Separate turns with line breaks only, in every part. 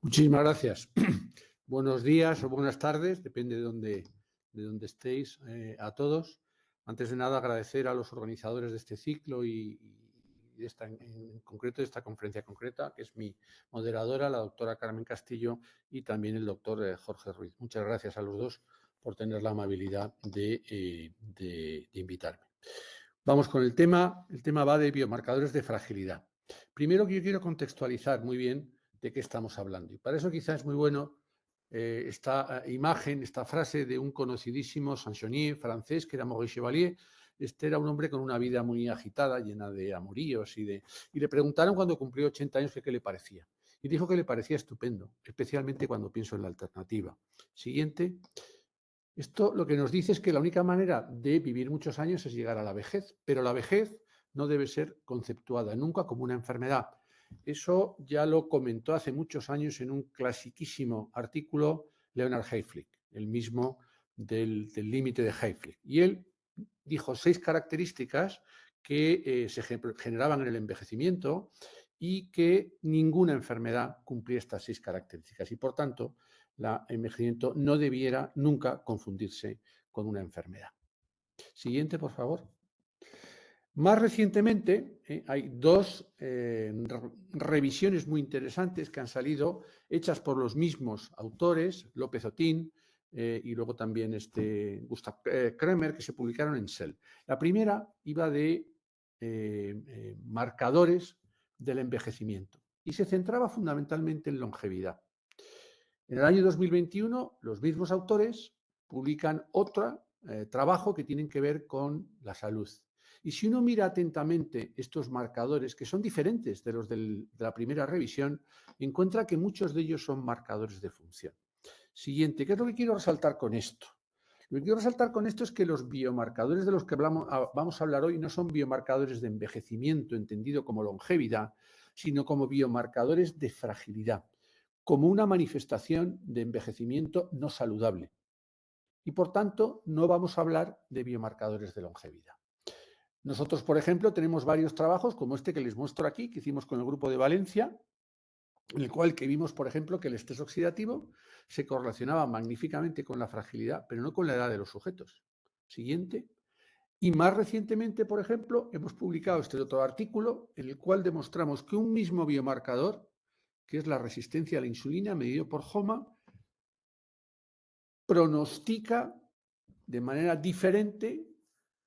Muchísimas gracias. Buenos días o buenas tardes, depende de dónde estéis, a todos. Antes de nada, agradecer a los organizadores de este ciclo y en concreto de esta conferencia concreta, que es mi moderadora, la doctora Carmen Castillo, y también el doctor Jorge Ruiz. Muchas gracias a los dos por tener la amabilidad de invitarme. Vamos con el tema. El tema va de biomarcadores de fragilidad. Primero que yo quiero contextualizar muy bien de qué estamos hablando. Y para eso quizás es muy bueno esta imagen, esta frase de un conocidísimo Sansonier francés, que era Maurice Chevalier. Este era un hombre con una vida muy agitada, llena de amoríos y le preguntaron cuando cumplió 80 años que qué le parecía. Y dijo que le parecía estupendo, especialmente cuando pienso en la alternativa. Siguiente. Esto lo que nos dice es que la única manera de vivir muchos años es llegar a la vejez, pero la vejez no debe ser conceptuada nunca como una enfermedad. Eso ya lo comentó hace muchos años en un clasiquísimo artículo Leonard Hayflick, el mismo del límite de Hayflick. Y él dijo 6 características que se generaban en el envejecimiento y que ninguna enfermedad cumplía estas 6 características. Y por tanto, el envejecimiento no debiera nunca confundirse con una enfermedad. Siguiente, por favor. Más recientemente, hay 2 revisiones muy interesantes que han salido, hechas por los mismos autores, López Otín y luego también Gustav Kremer, que se publicaron en Cell. La primera iba de marcadores del envejecimiento y se centraba fundamentalmente en longevidad. En el año 2021, los mismos autores publican otro trabajo que tienen que ver con la salud. Y si uno mira atentamente estos marcadores, que son diferentes de los de la primera revisión, encuentra que muchos de ellos son marcadores de función. Siguiente, ¿qué es lo que quiero resaltar con esto? Lo que quiero resaltar con esto es que los biomarcadores de los que vamos a hablar hoy no son biomarcadores de envejecimiento, entendido como longevidad, sino como biomarcadores de fragilidad, como una manifestación de envejecimiento no saludable. Y por tanto, no vamos a hablar de biomarcadores de longevidad. Nosotros, por ejemplo, tenemos varios trabajos como este que les muestro aquí, que hicimos con el grupo de Valencia, en el cual que vimos, por ejemplo, que el estrés oxidativo se correlacionaba magníficamente con la fragilidad, pero no con la edad de los sujetos. Siguiente. Y más recientemente, por ejemplo, hemos publicado este otro artículo en el cual demostramos que un mismo biomarcador, que es la resistencia a la insulina, medido por JOMA, pronostica de manera diferente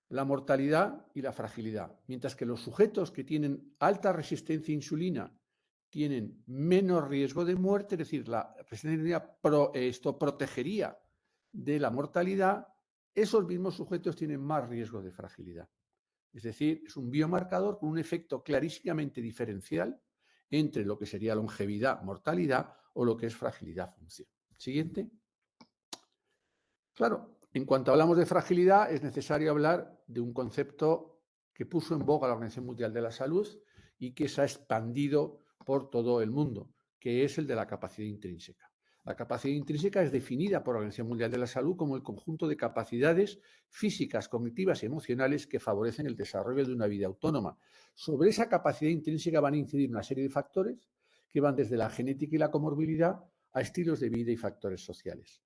la mortalidad y la fragilidad, mientras que los sujetos que tienen alta resistencia a insulina tienen menos riesgo de muerte, es decir, la resistencia esto protegería de la mortalidad, esos mismos sujetos tienen más riesgo de fragilidad. Es decir, es un biomarcador con un efecto clarísimamente diferencial entre lo que sería longevidad, mortalidad o lo que es fragilidad, función. Siguiente. Claro, en cuanto hablamos de fragilidad, es necesario hablar de un concepto que puso en boga la Organización Mundial de la Salud y que se ha expandido por todo el mundo, que es el de la capacidad intrínseca. La capacidad intrínseca es definida por la Organización Mundial de la Salud como el conjunto de capacidades físicas, cognitivas y emocionales que favorecen el desarrollo de una vida autónoma. Sobre esa capacidad intrínseca van a incidir una serie de factores que van desde la genética y la comorbilidad a estilos de vida y factores sociales.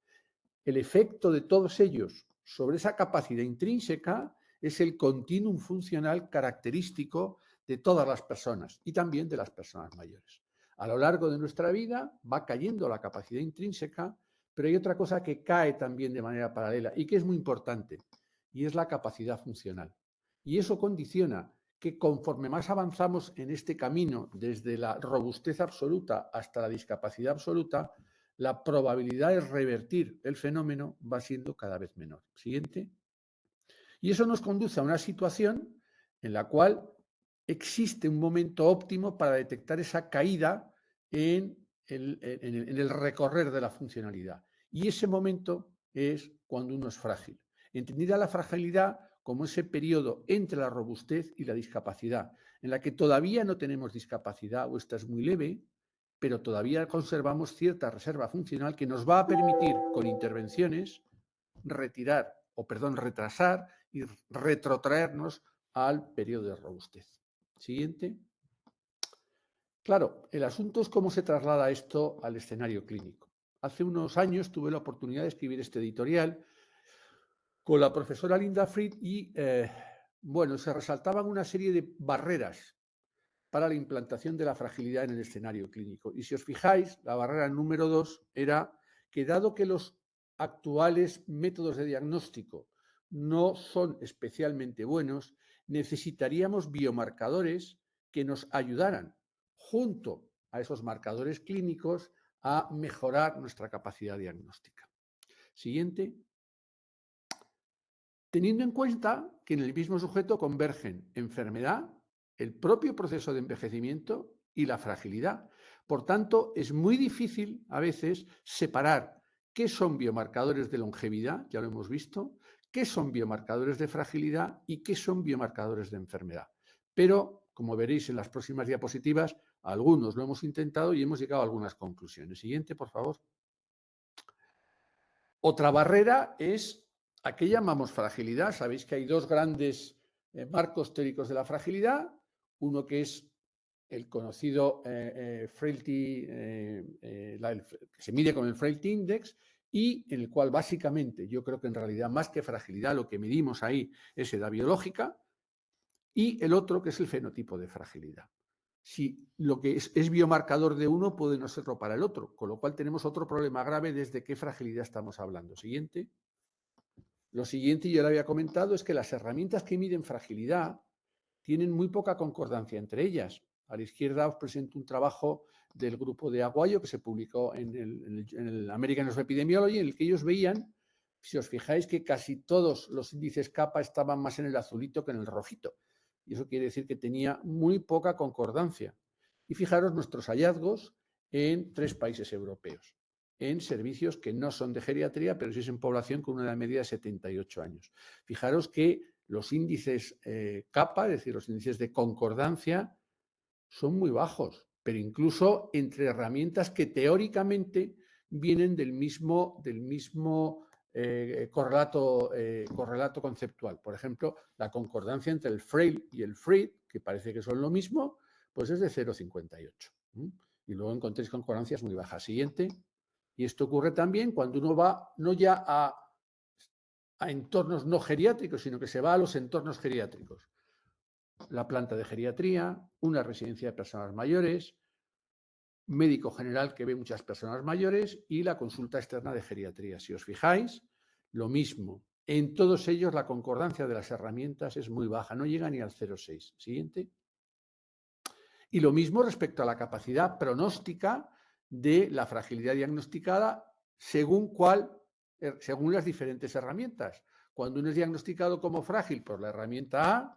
El efecto de todos ellos sobre esa capacidad intrínseca es el continuum funcional característico de todas las personas y también de las personas mayores. A lo largo de nuestra vida va cayendo la capacidad intrínseca, pero hay otra cosa que cae también de manera paralela y que es muy importante, y es la capacidad funcional. Y eso condiciona que conforme más avanzamos en este camino, desde la robustez absoluta hasta la discapacidad absoluta, la probabilidad de revertir el fenómeno va siendo cada vez menor. Siguiente. Y eso nos conduce a una situación en la cual existe un momento óptimo para detectar esa caída en el recorrer de la funcionalidad. Y ese momento es cuando uno es frágil. Entendida la fragilidad como ese periodo entre la robustez y la discapacidad, en la que todavía no tenemos discapacidad o esta es muy leve, pero todavía conservamos cierta reserva funcional que nos va a permitir, con intervenciones, retrasar y retrotraernos al periodo de robustez. Siguiente. Claro, el asunto es cómo se traslada esto al escenario clínico. Hace unos años tuve la oportunidad de escribir este editorial con la profesora Linda Fried y, bueno, se resaltaban una serie de barreras para la implantación de la fragilidad en el escenario clínico. Y si os fijáis, la barrera número 2 era que dado que los actuales métodos de diagnóstico no son especialmente buenos, necesitaríamos biomarcadores que nos ayudaran, junto a esos marcadores clínicos, a mejorar nuestra capacidad diagnóstica. Siguiente. Teniendo en cuenta que en el mismo sujeto convergen enfermedad, el propio proceso de envejecimiento y la fragilidad. Por tanto, es muy difícil a veces separar qué son biomarcadores de longevidad, ya lo hemos visto, qué son biomarcadores de fragilidad y qué son biomarcadores de enfermedad. Pero, como veréis en las próximas diapositivas, algunos lo hemos intentado y hemos llegado a algunas conclusiones. Siguiente, por favor. Otra barrera es a qué llamamos fragilidad. Sabéis que hay dos grandes marcos teóricos de la fragilidad. Uno que es el conocido frailty, que se mide con el frailty index, y en el cual básicamente yo creo que en realidad más que fragilidad lo que medimos ahí es edad biológica, y el otro que es el fenotipo de fragilidad. Si lo que es biomarcador de uno puede no serlo para el otro, con lo cual tenemos otro problema grave desde qué fragilidad estamos hablando. Siguiente. Lo siguiente, yo le había comentado, es que las herramientas que miden fragilidad tienen muy poca concordancia entre ellas. A la izquierda os presento un trabajo del grupo de Aguayo que se publicó en el American Epidemiology, en el que ellos veían, si os fijáis, que casi todos los índices kappa estaban más en el azulito que en el rojito. Y eso quiere decir que tenía muy poca concordancia. Y fijaros nuestros hallazgos en 3 países europeos, en servicios que no son de geriatría, pero sí es en población con una edad media de 78 años. Fijaros que los índices kappa, es decir, los índices de concordancia, son muy bajos, pero incluso entre herramientas que teóricamente vienen del mismo correlato conceptual. Por ejemplo, la concordancia entre el Frail y el Fried, que parece que son lo mismo, pues es de 0,58. Y luego encontréis concordancias muy bajas. Siguiente. Y esto ocurre también cuando uno va no ya a entornos no geriátricos, sino que se va a los entornos geriátricos. La planta de geriatría, una residencia de personas mayores, médico general que ve muchas personas mayores y la consulta externa de geriatría. Si os fijáis, lo mismo. En todos ellos la concordancia de las herramientas es muy baja, no llega ni al 0,6. Siguiente. Y lo mismo respecto a la capacidad pronóstica de la fragilidad diagnosticada según las diferentes herramientas. Cuando uno es diagnosticado como frágil por la herramienta A,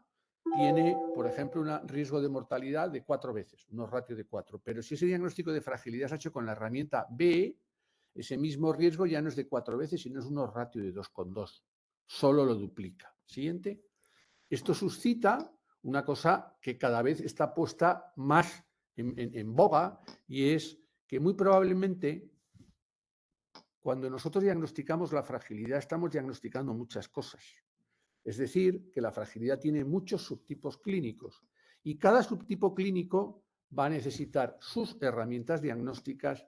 tiene, por ejemplo, un riesgo de mortalidad de 4 veces, unos ratios de 4. Pero si ese diagnóstico de fragilidad se ha hecho con la herramienta B, ese mismo riesgo ya no es de 4 veces, sino es unos ratios de 2,2. Solo lo duplica. Siguiente. Esto suscita una cosa que cada vez está puesta más en boga, y es que muy probablemente cuando nosotros diagnosticamos la fragilidad estamos diagnosticando muchas cosas. Es decir, que la fragilidad tiene muchos subtipos clínicos y cada subtipo clínico va a necesitar sus herramientas diagnósticas,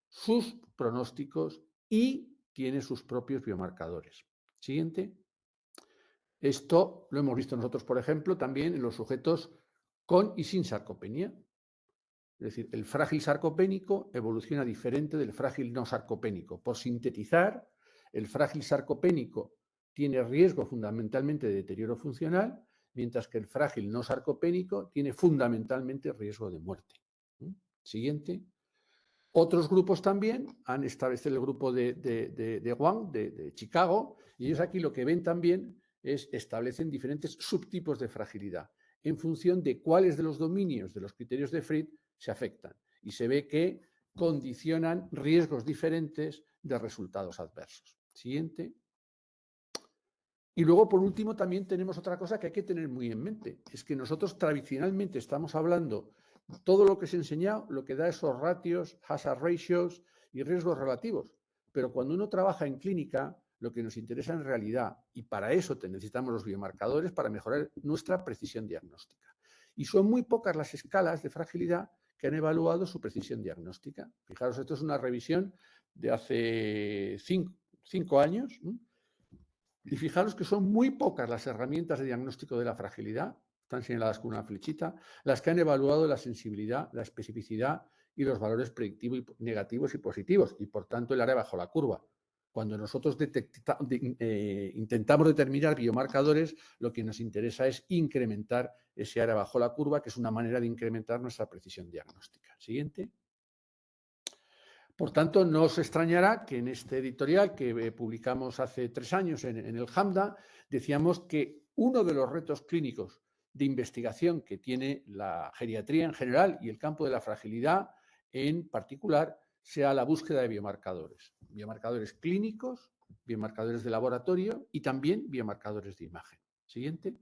sus pronósticos y tiene sus propios biomarcadores. Siguiente. Esto lo hemos visto nosotros, por ejemplo, también en los sujetos con y sin sarcopenia. Es decir, el frágil sarcopénico evoluciona diferente del frágil no sarcopénico. Por sintetizar, el frágil sarcopénico tiene riesgo fundamentalmente de deterioro funcional, mientras que el frágil no sarcopénico tiene fundamentalmente riesgo de muerte. Siguiente. Otros grupos también han establecido el grupo de Wang, de Chicago, y ellos aquí lo que ven también es establecen diferentes subtipos de fragilidad en función de cuáles de los dominios de los criterios de Fried se afectan. Y se ve que condicionan riesgos diferentes de resultados adversos. Siguiente. Y luego, por último, también tenemos otra cosa que hay que tener muy en mente. Es que nosotros tradicionalmente estamos hablando, todo lo que se enseña, lo que da esos ratios, hazard ratios y riesgos relativos. Pero cuando uno trabaja en clínica, lo que nos interesa en realidad, y para eso necesitamos los biomarcadores para mejorar nuestra precisión diagnóstica. Y son muy pocas las escalas de fragilidad que han evaluado su precisión diagnóstica. Fijaros, esto es una revisión de hace 5 años, ¿no? Y fijaros que son muy pocas las herramientas de diagnóstico de la fragilidad, están señaladas con una flechita, las que han evaluado la sensibilidad, la especificidad y los valores predictivos, negativos y positivos, y por tanto el área bajo la curva. Cuando nosotros intentamos determinar biomarcadores, lo que nos interesa es incrementar ese área bajo la curva, que es una manera de incrementar nuestra precisión diagnóstica. Siguiente. Por tanto, no os extrañará que en este editorial que publicamos hace 3 años en el HAMDA, decíamos que uno de los retos clínicos de investigación que tiene la geriatría en general y el campo de la fragilidad en particular sea la búsqueda de biomarcadores clínicos, biomarcadores de laboratorio y también biomarcadores de imagen. Siguiente.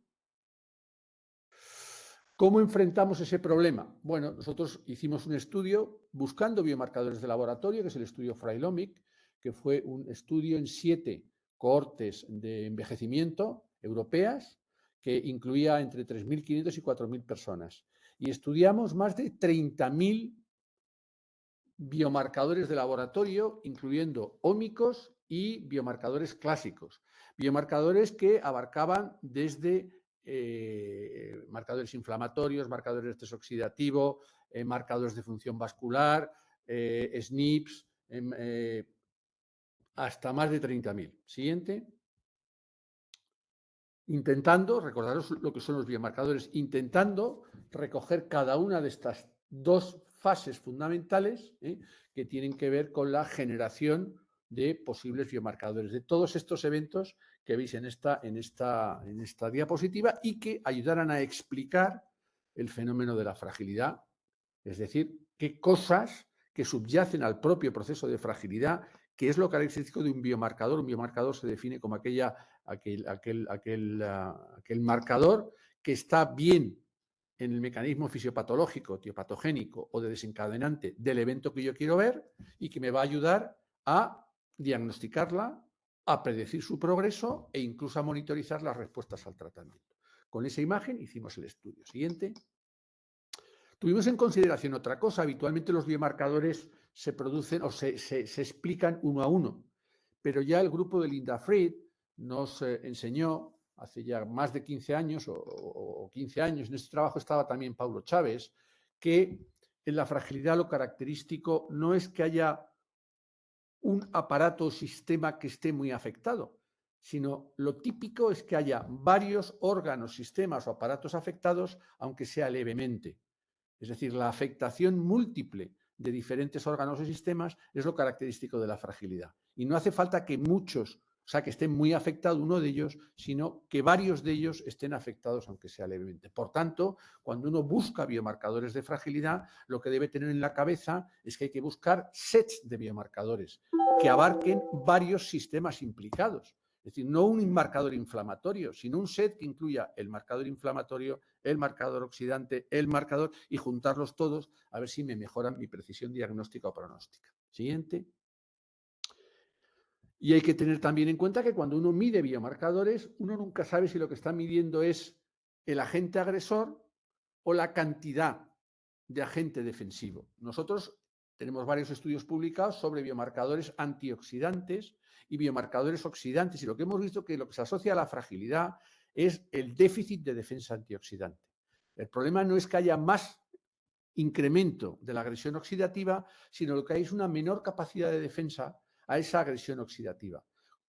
¿Cómo enfrentamos ese problema? Bueno, nosotros hicimos un estudio buscando biomarcadores de laboratorio, que es el estudio Frailomic, que fue un estudio en 7 cohortes de envejecimiento europeas, que incluía entre 3.500 y 4.000 personas. Y estudiamos más de 30.000 biomarcadores de laboratorio, incluyendo ómicos y biomarcadores clásicos. Biomarcadores que abarcaban desde marcadores inflamatorios, marcadores de estrés oxidativo, marcadores de función vascular, SNPs, hasta más de 30.000. Siguiente. Intentando, recordaros lo que son los biomarcadores, intentando recoger cada una de estas 2 fases fundamentales que tienen que ver con la generación de posibles biomarcadores, de todos estos eventos que veis en esta diapositiva y que ayudaran a explicar el fenómeno de la fragilidad, es decir, qué cosas que subyacen al propio proceso de fragilidad, que es lo característico de un biomarcador. Un biomarcador se define como aquel marcador que está bien en el mecanismo fisiopatológico, tiopatogénico o de desencadenante del evento que yo quiero ver y que me va a ayudar a diagnosticarla, a predecir su progreso e incluso a monitorizar las respuestas al tratamiento. Con esa imagen hicimos el estudio. Siguiente. Tuvimos en consideración otra cosa. Habitualmente los biomarcadores se producen o se explican uno a uno, pero ya el grupo de Linda Fried nos enseñó hace ya más de 15 años o 15 años, en este trabajo estaba también Paulo Chávez, que en la fragilidad lo característico no es que haya un aparato o sistema que esté muy afectado, sino lo típico es que haya varios órganos, sistemas o aparatos afectados, aunque sea levemente. Es decir, la afectación múltiple de diferentes órganos y sistemas es lo característico de la fragilidad. Y no hace falta que muchos, o sea, que estén muy afectados uno de ellos, sino que varios de ellos estén afectados, aunque sea levemente. Por tanto, cuando uno busca biomarcadores de fragilidad, lo que debe tener en la cabeza es que hay que buscar sets de biomarcadores que abarquen varios sistemas implicados. Es decir, no un marcador inflamatorio, sino un set que incluya el marcador inflamatorio, el marcador oxidante, el marcador y juntarlos todos a ver si me mejoran mi precisión diagnóstica o pronóstica. Siguiente. Y hay que tener también en cuenta que cuando uno mide biomarcadores, uno nunca sabe si lo que está midiendo es el agente agresor o la cantidad de agente defensivo. Nosotros tenemos varios estudios publicados sobre biomarcadores antioxidantes y biomarcadores oxidantes, y lo que hemos visto que lo que se asocia a la fragilidad es el déficit de defensa antioxidante. El problema no es que haya más incremento de la agresión oxidativa, sino lo que hay es una menor capacidad de defensa a esa agresión oxidativa.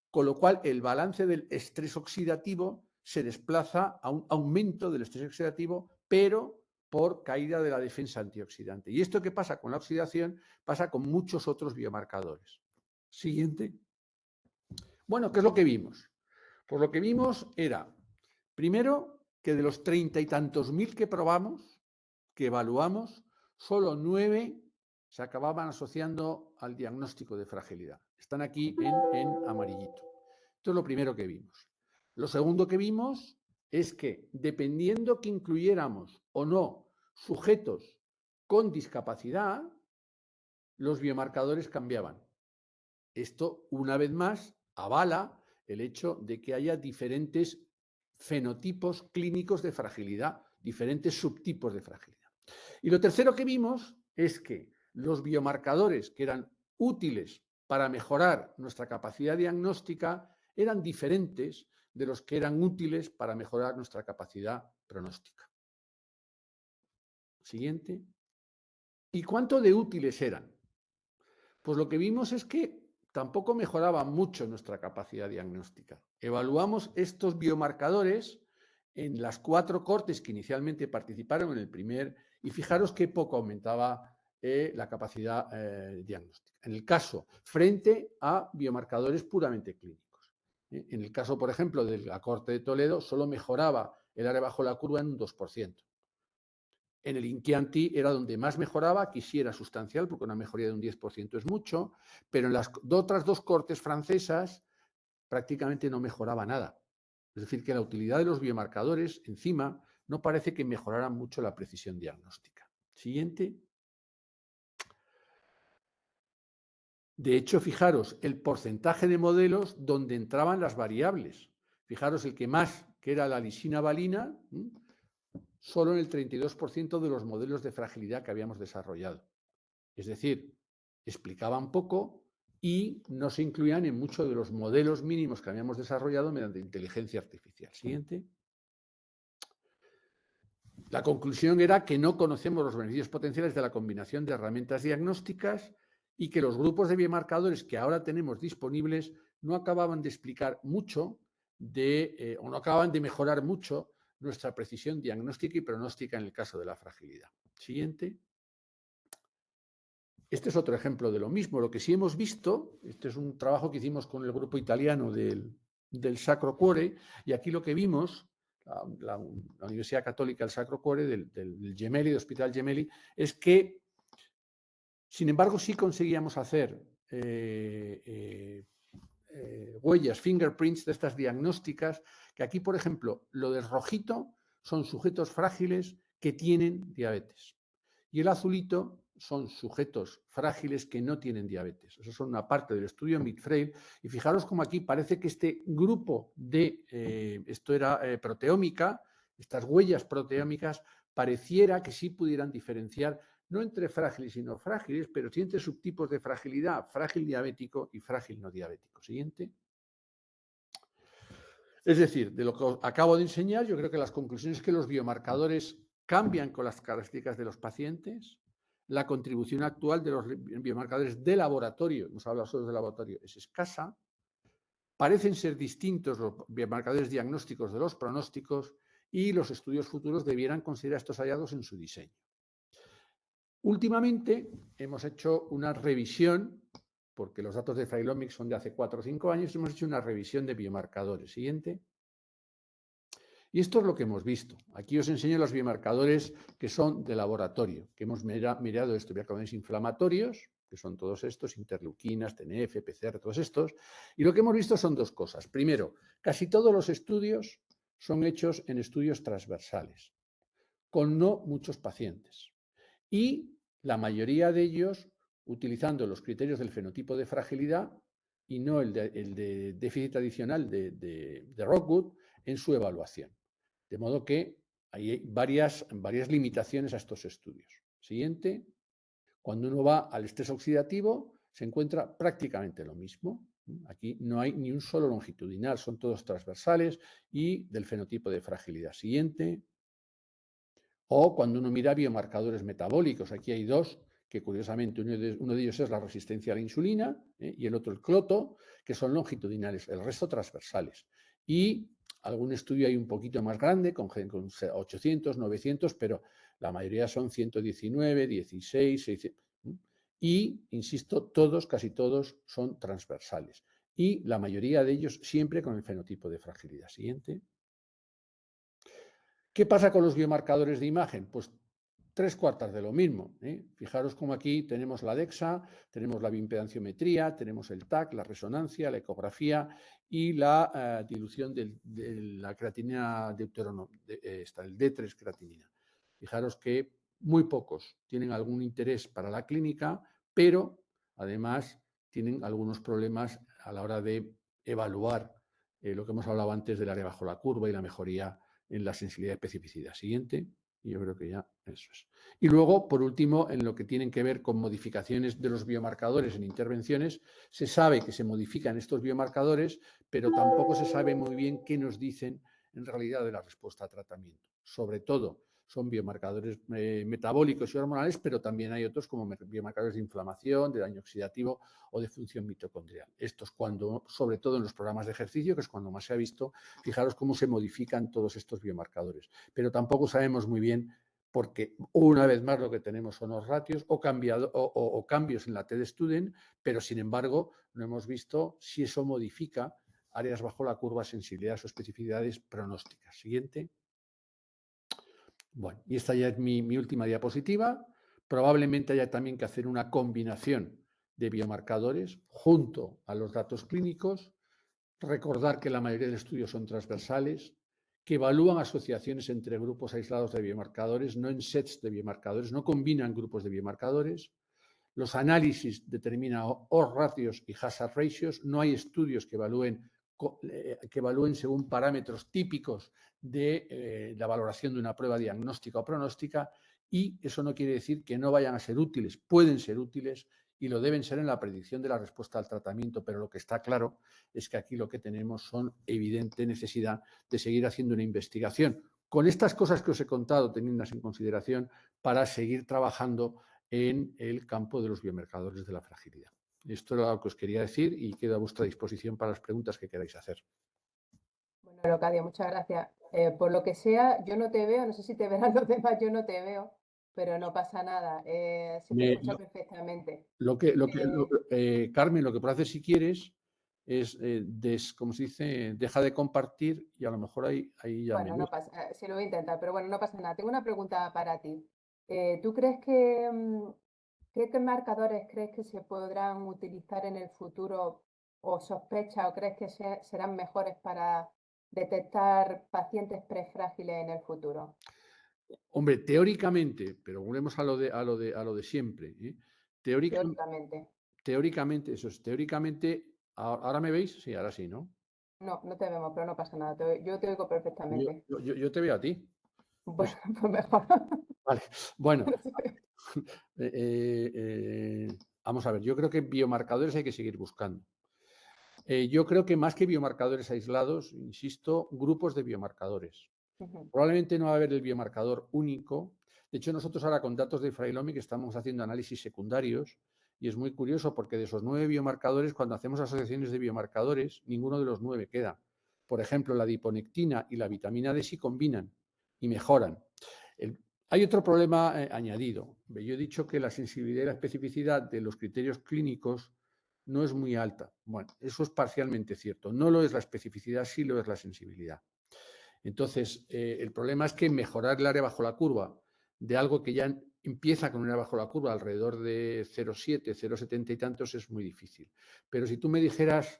Con lo cual, el balance del estrés oxidativo se desplaza a un aumento del estrés oxidativo, pero por caída de la defensa antioxidante. ¿Y esto qué pasa con la oxidación? Pasa con muchos otros biomarcadores. Siguiente. Bueno, ¿qué es lo que vimos? Pues lo que vimos era, primero, que de los 30 y tantos mil que probamos, que evaluamos, solo 9 se acababan asociando al diagnóstico de fragilidad. Están aquí en amarillito. Esto es lo primero que vimos. Lo segundo que vimos es que dependiendo que incluyéramos o no sujetos con discapacidad, los biomarcadores cambiaban. Esto, una vez más, avala el hecho de que haya diferentes fenotipos clínicos de fragilidad, diferentes subtipos de fragilidad. Y lo tercero que vimos es que los biomarcadores que eran útiles para mejorar nuestra capacidad diagnóstica eran diferentes de los que eran útiles para mejorar nuestra capacidad pronóstica. Siguiente. ¿Y cuánto de útiles eran? Pues lo que vimos es que tampoco mejoraba mucho nuestra capacidad diagnóstica. Evaluamos estos biomarcadores en las 4 cortes que inicialmente participaron en el primer, y fijaros qué poco aumentaba la capacidad diagnóstica. En el caso, frente a biomarcadores puramente clínicos. En el caso, por ejemplo, de la corte de Toledo, solo mejoraba el área bajo la curva en un 2%. En el Inchianti era donde más mejoraba, aquí sí era sustancial, porque una mejoría de un 10% es mucho, pero en las otras 2 cortes francesas prácticamente no mejoraba nada. Es decir, que la utilidad de los biomarcadores, encima, no parece que mejorara mucho la precisión diagnóstica. Siguiente. De hecho, fijaros, el porcentaje de modelos donde entraban las variables. Fijaros, el que más, que era la lisina valina, solo en el 32% de los modelos de fragilidad que habíamos desarrollado. Es decir, explicaban poco y no se incluían en muchos de los modelos mínimos que habíamos desarrollado mediante inteligencia artificial. Siguiente. La conclusión era que no conocemos los beneficios potenciales de la combinación de herramientas diagnósticas y que los grupos de biomarcadores que ahora tenemos disponibles no acababan de explicar mucho o no acababan de mejorar mucho nuestra precisión diagnóstica y pronóstica en el caso de la fragilidad. Siguiente. Este es otro ejemplo de lo mismo. Lo que sí hemos visto, este es un trabajo que hicimos con el grupo italiano del Sacro Cuore, y aquí lo que vimos, la Universidad Católica del Sacro Cuore, del Gemelli, del Hospital Gemelli, es que, sin embargo, sí conseguíamos hacer huellas, fingerprints de estas diagnósticas, que aquí, por ejemplo, lo del rojito son sujetos frágiles que tienen diabetes. Y el azulito son sujetos frágiles que no tienen diabetes. Eso son una parte del estudio Midfrail. Y fijaros como aquí parece que este grupo de, esto era proteómica, estas huellas proteómicas, pareciera que sí pudieran diferenciar no entre frágiles y no frágiles, pero sí entre subtipos de fragilidad, frágil diabético y frágil no diabético. Siguiente. Es decir, de lo que acabo de enseñar, yo creo que las conclusiones es que los biomarcadores cambian con las características de los pacientes, la contribución actual de los biomarcadores de laboratorio, hemos hablado solo de laboratorio, es escasa, parecen ser distintos los biomarcadores diagnósticos de los pronósticos y los estudios futuros debieran considerar estos hallazgos en su diseño. Últimamente hemos hecho una revisión, porque los datos de Frailomics son de hace 4 o 5 años, hemos hecho una revisión de biomarcadores. Siguiente. Y esto es lo que hemos visto. Aquí os enseño los biomarcadores que son de laboratorio, que hemos mirado estos biomarcadores inflamatorios, que son todos estos, interleuquinas, TNF, PCR, todos estos. Y lo que hemos visto son 2 cosas. Primero, casi todos los estudios son hechos en estudios transversales, con no muchos pacientes. Y la mayoría de ellos utilizando los criterios del fenotipo de fragilidad y no el de déficit adicional de Rockwood en su evaluación. De modo que hay varias limitaciones a estos estudios. Siguiente. Cuando uno va al estrés oxidativo, se encuentra prácticamente lo mismo. Aquí no hay ni un solo longitudinal, son todos transversales y del fenotipo de fragilidad. Siguiente. O cuando uno mira biomarcadores metabólicos, aquí hay 2, que curiosamente uno de ellos es la resistencia a la insulina y el otro el cloto, que son longitudinales, el resto transversales. Y algún estudio hay un poquito más grande, con 800, 900, pero la mayoría son 119, 16, 600. Y, insisto, todos, casi todos, son transversales. Y la mayoría de ellos siempre con el fenotipo de fragilidad. Siguiente. ¿Qué pasa con los biomarcadores de imagen? Pues 3/4 de lo mismo. Fijaros como aquí tenemos la DEXA, tenemos la bioimpedanciometría, tenemos el TAC, la resonancia, la ecografía y la dilución de la creatinina el D3 creatinina. Fijaros que muy pocos tienen algún interés para la clínica, pero además tienen algunos problemas a la hora de evaluar lo que hemos hablado antes del área bajo la curva y la mejoría en la sensibilidad y especificidad. Siguiente. Y yo creo que ya eso es. Y luego, por último, en lo que tienen que ver con modificaciones de los biomarcadores en intervenciones, se sabe que se modifican estos biomarcadores, pero tampoco se sabe muy bien qué nos dicen en realidad de la respuesta a tratamiento. Sobre todo, son biomarcadores metabólicos y hormonales, pero también hay otros como biomarcadores de inflamación, de daño oxidativo o de función mitocondrial. Estos cuando, sobre todo en los programas de ejercicio, que es cuando más se ha visto, fijaros cómo se modifican todos estos biomarcadores. Pero tampoco sabemos muy bien porque una vez más lo que tenemos son los ratios o cambios en la T-de-Student, pero sin embargo no hemos visto si eso modifica áreas bajo la curva, sensibilidades o especificidades pronósticas. Siguiente. Bueno, y esta ya es mi última diapositiva. Probablemente haya también que hacer una combinación de biomarcadores junto a los datos clínicos. Recordar que la mayoría de estudios son transversales, que evalúan asociaciones entre grupos aislados de biomarcadores, no en sets de biomarcadores, no combinan grupos de biomarcadores. Los análisis determinan odds ratios y hazard ratios. No hay estudios que evalúen según parámetros típicos de la valoración de una prueba diagnóstica o pronóstica, y eso no quiere decir que no vayan a ser útiles. Pueden ser útiles y lo deben ser en la predicción de la respuesta al tratamiento, pero lo que está claro es que aquí lo que tenemos son evidente necesidad de seguir haciendo una investigación con estas cosas que os he contado, teniéndolas en consideración, para seguir trabajando en el campo de los biomarcadores de la fragilidad. Esto era lo que os quería decir y quedo a vuestra disposición para las preguntas que queráis hacer.
Bueno, Leocadio, muchas gracias. Por lo que sea, yo no te veo, no sé si te verán los demás, yo no te veo, pero no pasa nada, se te escucha perfectamente.
Carmen, lo que puedo hacer si quieres es, como se dice, deja de compartir y a lo mejor ahí ya me
Bueno,
ves.
no pasa, sí lo voy a intentar, pero bueno, no pasa nada. Tengo una pregunta para ti. ¿Tú crees que marcadores crees que se podrán utilizar en el futuro o sospechas o crees que serán mejores para detectar pacientes prefrágiles en el futuro?
Hombre, teóricamente, pero volvemos a lo de siempre, ¿eh?
Teóricamente.
Teóricamente, eso es, teóricamente, ¿ahora me veis? Sí, ahora sí, ¿no?
No, no te vemos, pero no pasa nada. Yo te oigo
Yo,
perfectamente.
yo- yo te veo a ti.
Bueno,
Pues,
pues mejor.
vale. Bueno,
No sé.
eh, eh, vamos a ver, yo creo que biomarcadores hay que seguir buscando. Yo creo que más que biomarcadores aislados, insisto, grupos de biomarcadores.
Ujú.
Probablemente no va a haber el biomarcador único. De hecho, nosotros ahora con datos de Frailomic estamos haciendo análisis secundarios y es muy curioso porque de esos 9 biomarcadores, cuando hacemos asociaciones de biomarcadores, ninguno de los 9 queda. Por ejemplo, la adiponectina y la vitamina D sí combinan y mejoran. Hay otro problema añadido. Yo he dicho que la sensibilidad y la especificidad de los criterios clínicos no es muy alta. Bueno, eso es parcialmente cierto. No lo es la especificidad, sí lo es la sensibilidad. Entonces, el problema es que mejorar el área bajo la curva de algo que ya empieza con una área bajo la curva alrededor de 0,7, 0,70 y tantos es muy difícil. Pero si tú me dijeras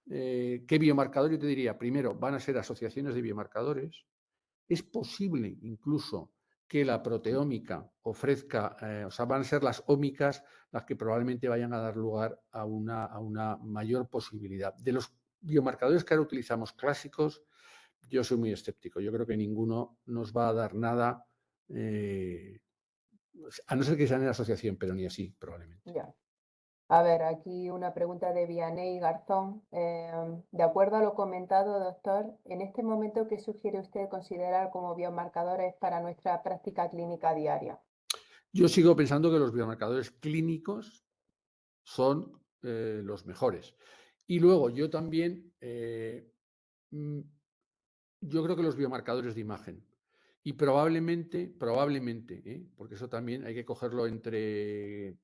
qué biomarcador, yo te diría, primero, van a ser asociaciones de biomarcadores. Es posible incluso que la proteómica ofrezca, o sea, van a ser las ómicas las que probablemente vayan a dar lugar a una mayor posibilidad. De los biomarcadores que ahora utilizamos clásicos, yo soy muy escéptico. Yo creo que ninguno nos va a dar nada, a no ser que sean en asociación, pero ni así, probablemente.
Ya. A ver, aquí una pregunta de Vianney Garzón. De acuerdo a lo comentado, doctor, en este momento, ¿qué sugiere usted considerar como biomarcadores para nuestra práctica clínica diaria?
Yo sigo pensando que los biomarcadores clínicos son los mejores. Y luego yo también, yo creo que los biomarcadores de imagen. Y probablemente, porque eso también hay que cogerlo entre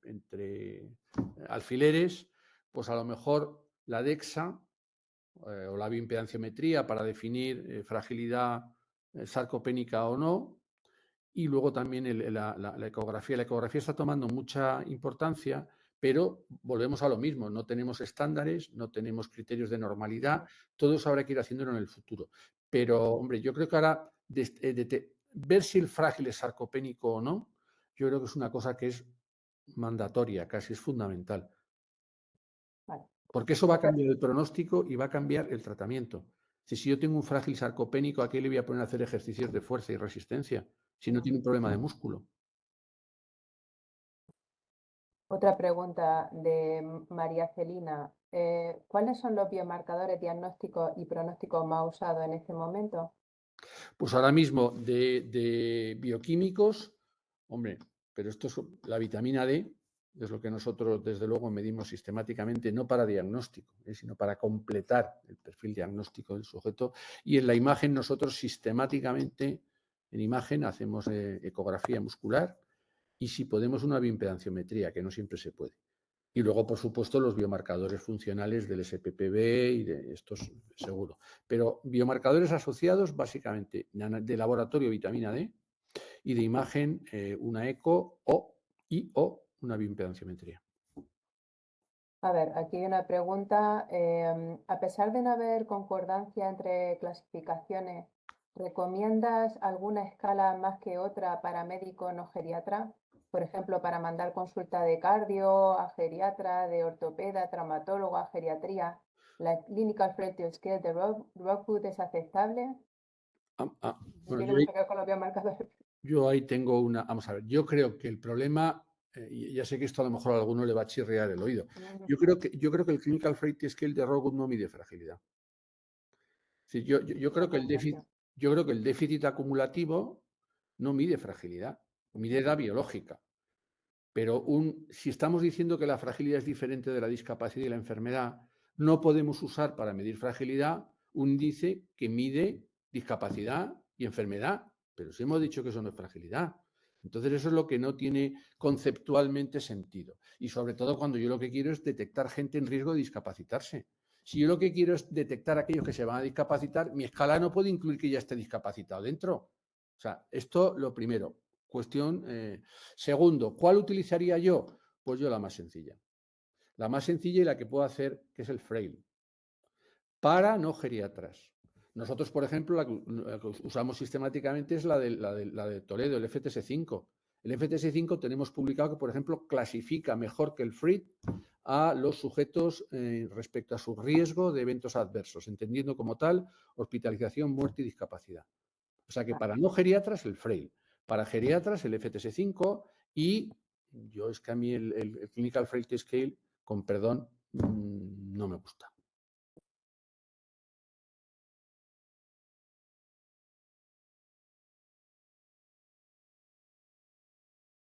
alfileres, pues a lo mejor la DEXA o la bioimpedanciometría para definir fragilidad sarcopénica o no, y luego también la ecografía. La ecografía está tomando mucha importancia, pero volvemos a lo mismo, no tenemos estándares, no tenemos criterios de normalidad, todo eso habrá que ir haciéndolo en el futuro. Pero, hombre, yo creo que ahora ver si el frágil es sarcopénico o no, yo creo que es una cosa que es mandatoria, casi es fundamental,
Vale.
porque eso va a cambiar el pronóstico y va a cambiar el tratamiento. Si yo tengo un frágil sarcopénico, ¿a qué le voy a poner a hacer ejercicios de fuerza y resistencia? si no tiene un problema de músculo.
Otra pregunta de María Celina. ¿Cuáles son los biomarcadores diagnósticos y pronósticos más usados en este momento?
Pues ahora mismo de bioquímicos, hombre, pero esto es la vitamina D, es lo que nosotros desde luego medimos sistemáticamente, no para diagnóstico, sino para completar el perfil diagnóstico del sujeto. Y en la imagen nosotros sistemáticamente, en imagen, hacemos ecografía muscular y si podemos una bioimpedanciometría, que no siempre se puede. Y luego, por supuesto, los biomarcadores funcionales del SPPB y de estos, seguro. Pero biomarcadores asociados, básicamente, de laboratorio vitamina D y de imagen una eco o una bioimpedanciometría.
A ver, aquí hay una pregunta. A pesar de no haber concordancia entre clasificaciones, ¿recomiendas alguna escala más que otra para médico no geriatra? Por ejemplo, para mandar consulta de cardio a geriatra, de ortopeda, traumatólogo a geriatría. ¿La Clinical Frailty Scale de Rockwood es aceptable?
Bueno,
Tiene mucho que ver con los biomarcadores.
yo ahí tengo una. Vamos a ver, yo creo que el problema, y ya sé que esto a lo mejor a alguno le va a chirriar el oído. Yo creo que el Clinical Frailty Scale de Rockwood no mide fragilidad. Es decir, yo creo que el déficit acumulativo no mide fragilidad, mide edad biológica. Pero si estamos diciendo que la fragilidad es diferente de la discapacidad y la enfermedad, no podemos usar para medir fragilidad un índice que mide discapacidad y enfermedad. Pero si hemos dicho que eso no es fragilidad. Entonces eso es lo que no tiene conceptualmente sentido. Y sobre todo cuando yo lo que quiero es detectar gente en riesgo de discapacitarse. Si yo lo que quiero es detectar a aquellos que se van a discapacitar, mi escala no puede incluir que ya esté discapacitado dentro. O sea, esto lo primero. Cuestión. Segundo, ¿cuál utilizaría yo? Pues yo la más sencilla. La más sencilla y la que puedo hacer, que es el FRAIL. Para no geriatras. Nosotros, por ejemplo, la que usamos sistemáticamente es la de Toledo, el FTS5. El FTS5 tenemos publicado que, por ejemplo, clasifica mejor que el FRIT a los sujetos respecto a su riesgo de eventos adversos, entendiendo como tal hospitalización, muerte y discapacidad. O sea que para no geriatras el FRAIL, para geriatras el FTS5 y yo es que a mí el Clinical Frailty Scale, con perdón, no me gusta.